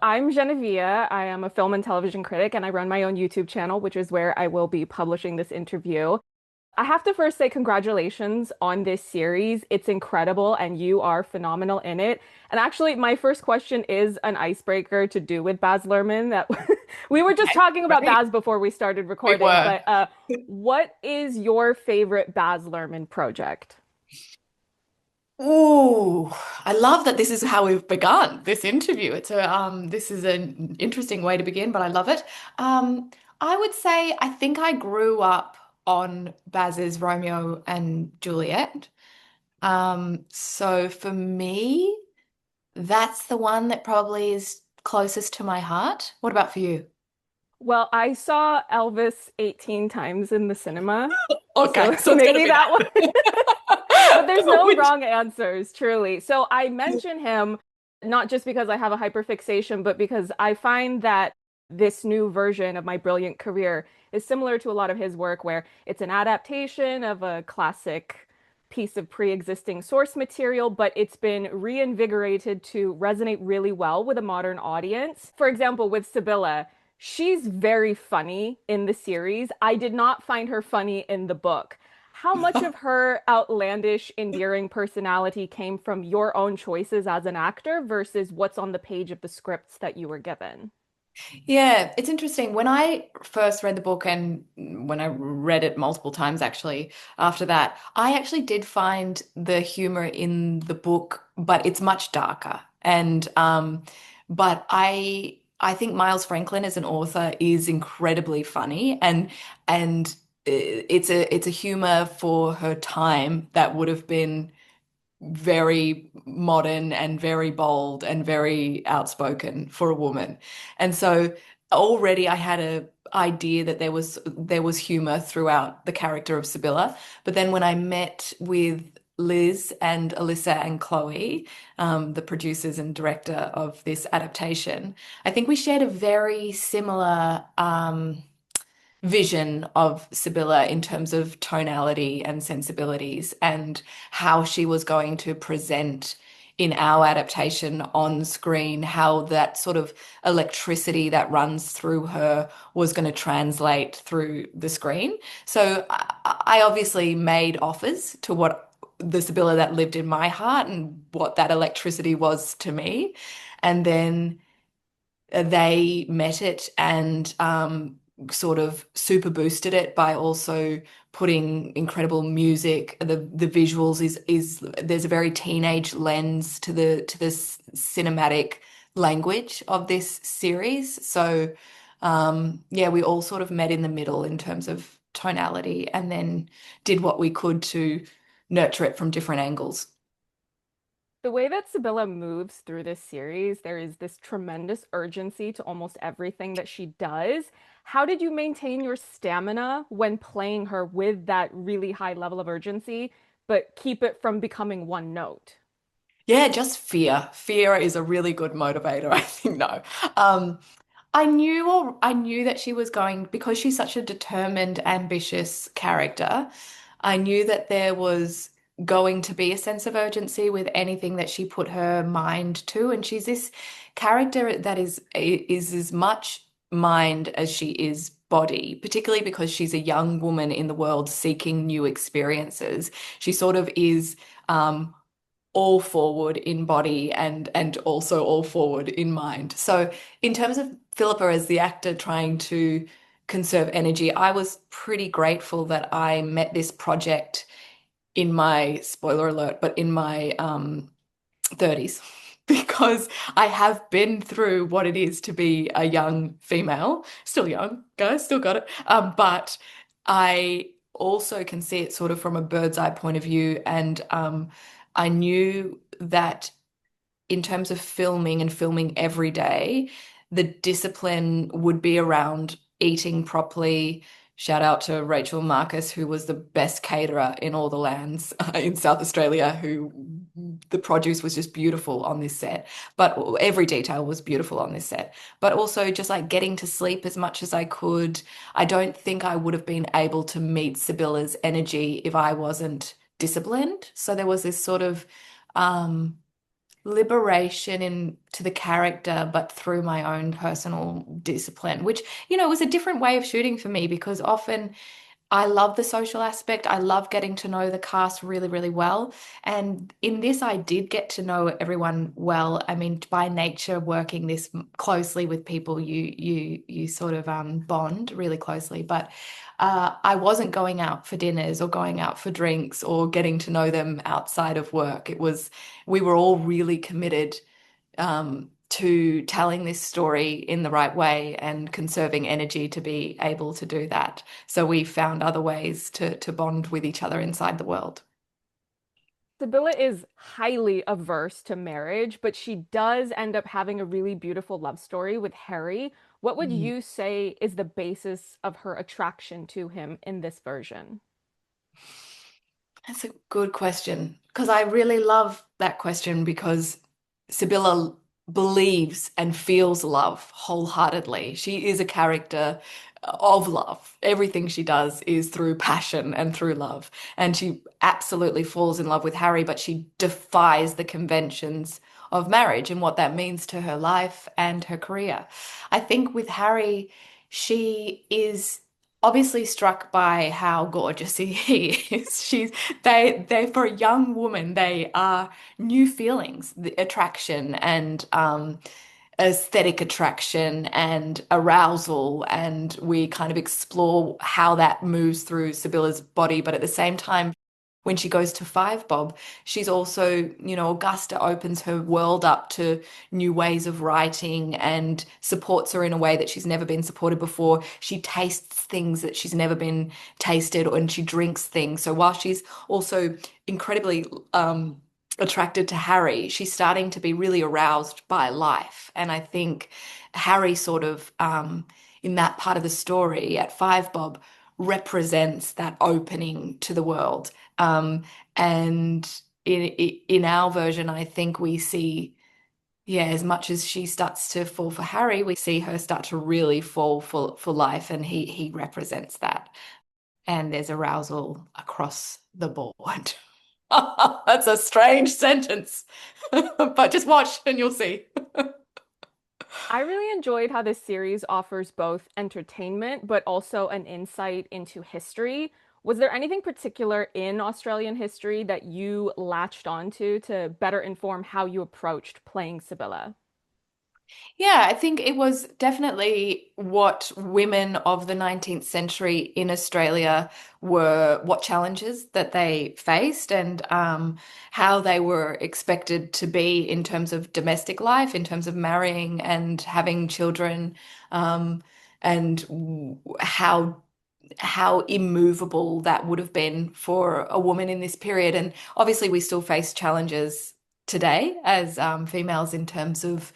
I'm Genevieve. I am a film and television critic, and I run my own YouTube channel, which is where I will be publishing this interview. I have to first say congratulations on this series. It's incredible, and you are phenomenal in it. And actually, my first question is an icebreaker to do with Baz Luhrmann. That we were just Okay, talking about great. Baz before we started We recording, were. but what is your favorite Baz Luhrmann project? Ooh, I love that this is how we've begun this interview. This is an interesting way to begin, but I love it. Um, I would say I think I grew up on Baz's Romeo and Juliet. So for me, that's the one that probably is closest to my heart. What about for you? Well, I saw Elvis 18 times in the cinema, Okay, so so it's gonna maybe be that one. But that. there's no Which wrong answers, truly. So I mention him not just because I have a hyperfixation, but because I find that this new version of My Brilliant Career is similar to a lot of his work, where it's an adaptation of a classic piece of pre-existing source material, but it's been reinvigorated to resonate really well with a modern audience. For example, with Sybylla, she's very funny in the series. I did not find her funny in the book. How much of her outlandish, endearing personality came from your own choices as an actor versus what's on the page of the scripts that you were given? Yeah, it's interesting. When I first read the book and when I read it multiple times actually after that, I actually did find the humor in the book, but it's much darker. But I think Miles Franklin as an author is incredibly funny and it's a humor for her time that would have been very modern and very bold and very outspoken for a woman. And so already I had a idea that there was humor throughout the character of Sybylla. But then when I met with Liz and Alyssa and Chloe, the producers and director of this adaptation, I think we shared a very similar vision of Sybylla in terms of tonality and sensibilities and how she was going to present in our adaptation on screen, how that sort of electricity that runs through her was going to translate through the screen. So I obviously made offers to what the Sybylla that lived in my heart and what that electricity was to me. And then they met it and sort of super boosted it by also putting incredible music. The visuals is there's a very teenage lens to the cinematic language of this series. So yeah, we all sort of met in the middle in terms of tonality and then did what we could to nurture it from different angles. The way that Sybylla moves through this series, there is this tremendous urgency to almost everything that she does. How did you maintain your stamina when playing her with that really high level of urgency, but keep it from becoming one note? Yeah, just fear. Fear is a really good motivator, I think. No. Um, I knew that she was going because she's such a determined, ambitious character. I knew that there was going to be a sense of urgency with anything that she put her mind to, and she's this character that is as much mind as she is body, particularly because she's a young woman in the world seeking new experiences. She sort of is all forward in body and also all forward in mind. So in terms of Philippa as the actor trying to conserve energy, I was pretty grateful that I met this project in my, spoiler alert, but in my 30s. Because I have been through what it is to be a young female, still young, guys, still got it. But I also can see it sort of from a bird's eye point of view. And I knew that in terms of filming and filming every day, the discipline would be around eating properly. Shout out to Rachel Marcus, who was the best caterer in all the lands in South Australia, who the produce was just beautiful on this set. But every detail was beautiful on this set. But also just like getting to sleep as much as I could. I don't think I would have been able to meet Sybylla's energy if I wasn't disciplined. So there was this sort of um liberation into the character, but through my own personal discipline, which, was a different way of shooting for me because often I love the social aspect. I love getting to know the cast really, really well. And in this, I did get to know everyone well. I mean, by nature, working this closely with people, you sort of bond really closely. But I wasn't going out for dinners or going out for drinks or getting to know them outside of work. We were all really committed to telling this story in the right way and conserving energy to be able to do that. So we found other ways to bond with each other inside the world. Sybylla is highly averse to marriage, but she does end up having a really beautiful love story with Harry. What would Mm. you say is the basis of her attraction to him in this version? That's a good question because I really love that question because Sybylla believes and feels love wholeheartedly. She is a character of love. Everything she does is through passion and through love. And she absolutely falls in love with Harry, but she defies the conventions of marriage and what that means to her life and her career. I think with Harry, she is obviously struck by how gorgeous he is. They for a young woman, they are new feelings, the attraction and aesthetic attraction and arousal, and we kind of explore how that moves through Sybylla's body, but at the same time, when she goes to Five Bob, she's also, Augusta opens her world up to new ways of writing and supports her in a way that she's never been supported before. She tastes things that she's never been tasted, and she drinks things. So while she's also incredibly attracted to Harry, she's starting to be really aroused by life. And I think Harry sort of, in that part of the story at Five Bob, represents that opening to the world. And in our version, I think we see, yeah, as much as she starts to fall for Harry, we see her start to really fall for life, and he represents that. And there's arousal across the board. That's a strange sentence, but just watch and you'll see. I really enjoyed how this series offers both entertainment but also an insight into history. Was there anything particular in Australian history that you latched onto to better inform how you approached playing Sybylla? Yeah, I think it was definitely what women of the 19th century in Australia what challenges that they faced, and how they were expected to be in terms of domestic life, in terms of marrying and having children, um, and how immovable that would have been for a woman in this period. And obviously, we still face challenges today as females in terms of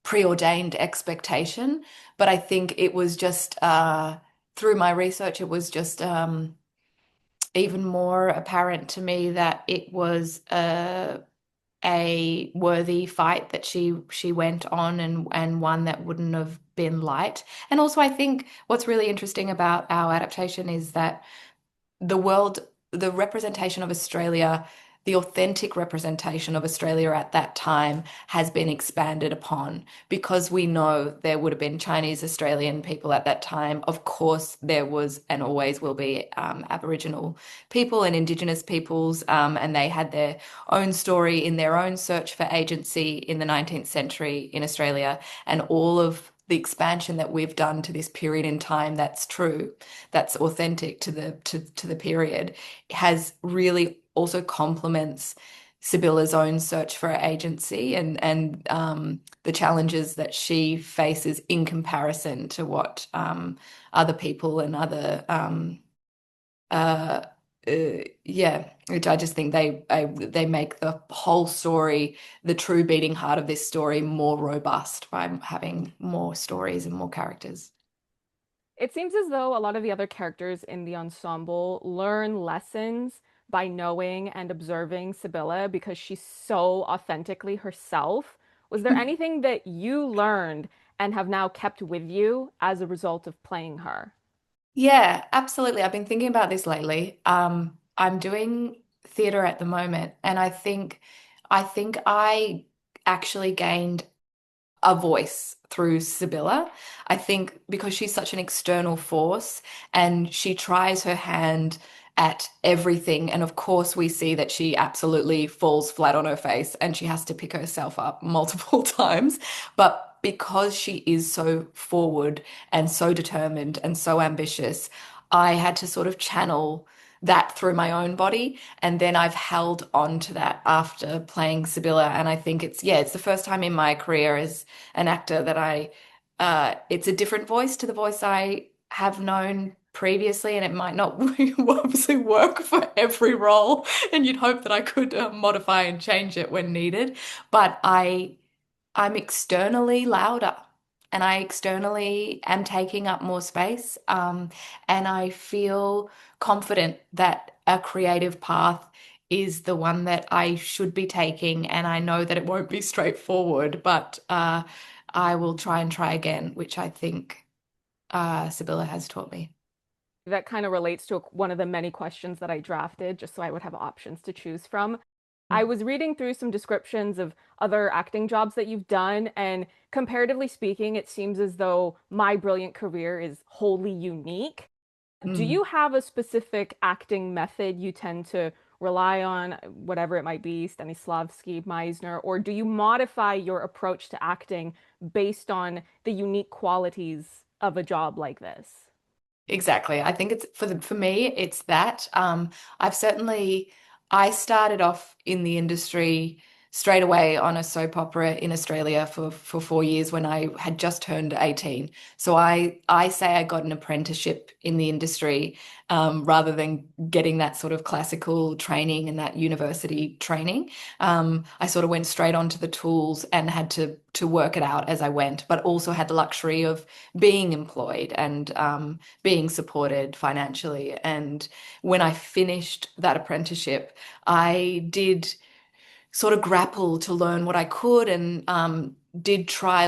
preordained expectation. But I think it was just through my research, it was just even more apparent to me that it was a worthy fight that she went on, and one that wouldn't have been light. And also, I think what's really interesting about our adaptation is that the world, the representation of Australia, the authentic representation of Australia at that time has been expanded upon because we know there would have been Chinese Australian people at that time. Of course, there was and always will be Aboriginal people and Indigenous peoples, and they had their own story in their own search for agency in the 19th century in Australia, and all of the expansion that we've done to this period in time that's true, that's authentic to the period, has really also complements Sybylla's own search for agency, and the challenges that she faces in comparison to what other people and other uh, yeah, which I just think they make the whole story, the true beating heart of this story, more robust by having more stories and more characters. It seems as though a lot of the other characters in the ensemble learn lessons by knowing and observing Sybylla because she's so authentically herself. Was there anything that you learned and have now kept with you as a result of playing her? Yeah, absolutely. I've been thinking about this lately. I'm doing theatre at the moment, and I think I actually gained a voice through Sybylla. I think because she's such an external force and she tries her hand at everything. And of course, we see that she absolutely falls flat on her face and she has to pick herself up multiple times. But because she is so forward and so determined and so ambitious, I had to sort of channel that through my own body. And then I've held on to that after playing Sybylla. And I think it's the first time in my career as an actor that it's a different voice to the voice I have known previously, and it might not obviously work for every role, and you'd hope that I could modify and change it when needed. But I'm externally louder and I externally am taking up more space. And I feel confident that a creative path is the one that I should be taking. And I know that it won't be straightforward, but I will try again, which I think Sybylla has taught me. That kind of relates to one of the many questions that I drafted, just so I would have options to choose from. I was reading through some descriptions of other acting jobs that you've done, and comparatively speaking, it seems as though My Brilliant Career is wholly unique. Do Mm. you have a specific acting method you tend to rely on, whatever it might be, Stanislavski, Meisner, or do you modify your approach to acting based on the unique qualities of a job like this? Exactly. I think it's for me, it's that. I've certainly I started off in the industry straight away on a soap opera in Australia for 4 years when I had just turned 18. So I say I got an apprenticeship in the industry rather than getting that sort of classical training and that university training. I sort of went straight onto the tools and had to work it out as I went, but also had the luxury of being employed and being supported financially. And when I finished that apprenticeship, I did sort of grapple to learn what I could and did try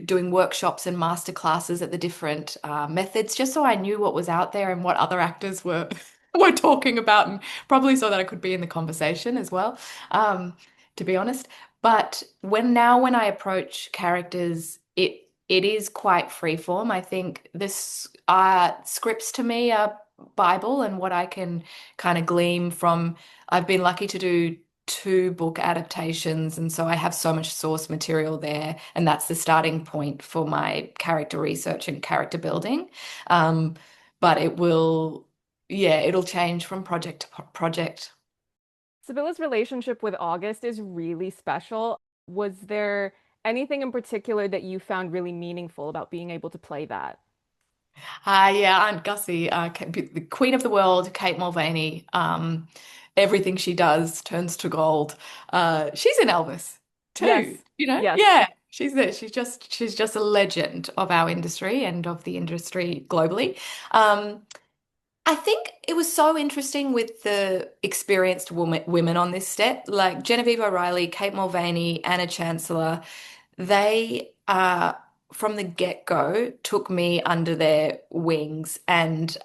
doing workshops and master classes at the different methods, just so I knew what was out there and what other actors were were talking about, and probably so that I could be in the conversation as well, to be honest. But when I approach characters, it is quite free form. I think this scripts to me are Bible and what I can kind of glean from. I've been lucky to do two book adaptations, and so I have so much source material there, and that's the starting point for my character research and character building. Um, but it'll change from project to project. Sybylla's relationship with August is really special. Was there anything in particular that you found really meaningful about being able to play that? Yeah, Aunt Gussie, the Queen of the World, Kate Mulvaney. Everything she does turns to gold. She's in Elvis too, Yes, you know? yes. Yeah, she's there. She's just a legend of our industry and of the industry globally. Um, I think it was so interesting with the experienced women on this set, like Genevieve O'Reilly, Kate Mulvaney, Anna Chancellor. They from the get-go took me under their wings and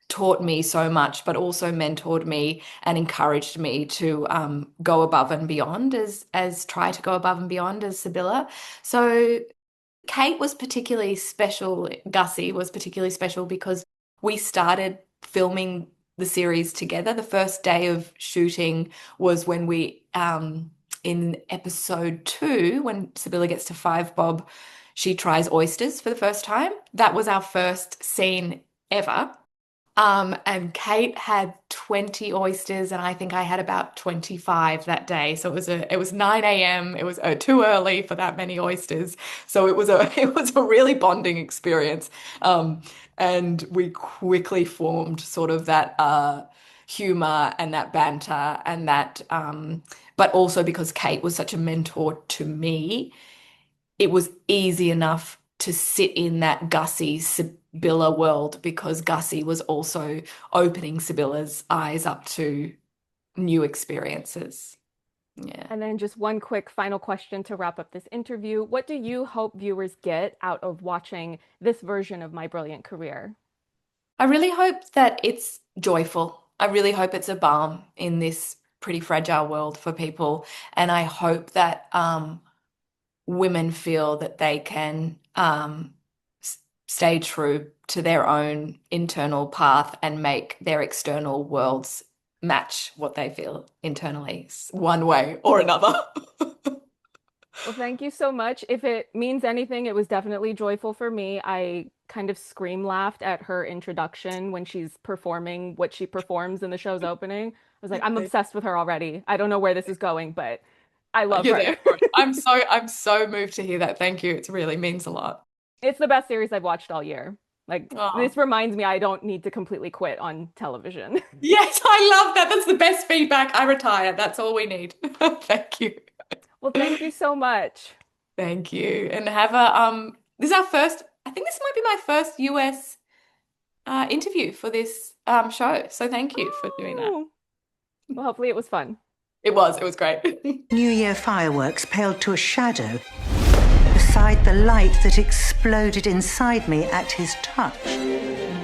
taught me so much, but also mentored me and encouraged me to go above and beyond as try to go above and beyond as Sybylla. So Kate was particularly special. Gussie was particularly special because we started filming the series together. The first day of shooting was when in episode 2, when Sybylla gets to Five Bob, she tries oysters for the first time. That was our first scene ever. And Kate had 20 oysters, and I think I had about 25 that day. So it was 9 a.m. It was too early for that many oysters. So it was a it was a really bonding experience. Um, and we quickly formed sort of that humor and that banter and that but also because Kate was such a mentor to me, it was easy enough to sit in that Gussie Sybylla world because Gussie was also opening Sybylla's eyes up to new experiences. Yeah. And then just one quick final question to wrap up this interview. What do you hope viewers get out of watching this version of My Brilliant Career? I really hope that it's joyful. I really hope it's a balm in this pretty fragile world for people. And I hope that women feel that they can stay true to their own internal path and make their external worlds match what they feel internally, one way or another. Well, thank you so much. If it means anything, it was definitely joyful for me. I kind of scream laughed at her introduction when she's performing what she performs in the show's opening. I was like, I'm obsessed with her already. I don't know where this is going, but I love You're her. there for it. I'm so moved to hear that. Thank you. It really means a lot. It's the best series I've watched all year. Like, Oh. this reminds me I don't need to completely quit on television. Yes, I love that. That's the best feedback. I retire. That's all we need. Thank you. Well, thank you so much. Thank you. And have this is our first, I think this might be my first US interview for this show. So thank you for doing that. Oh. Well, hopefully it was fun. It was great. New Year fireworks paled to a shadow beside the light that exploded inside me at his touch.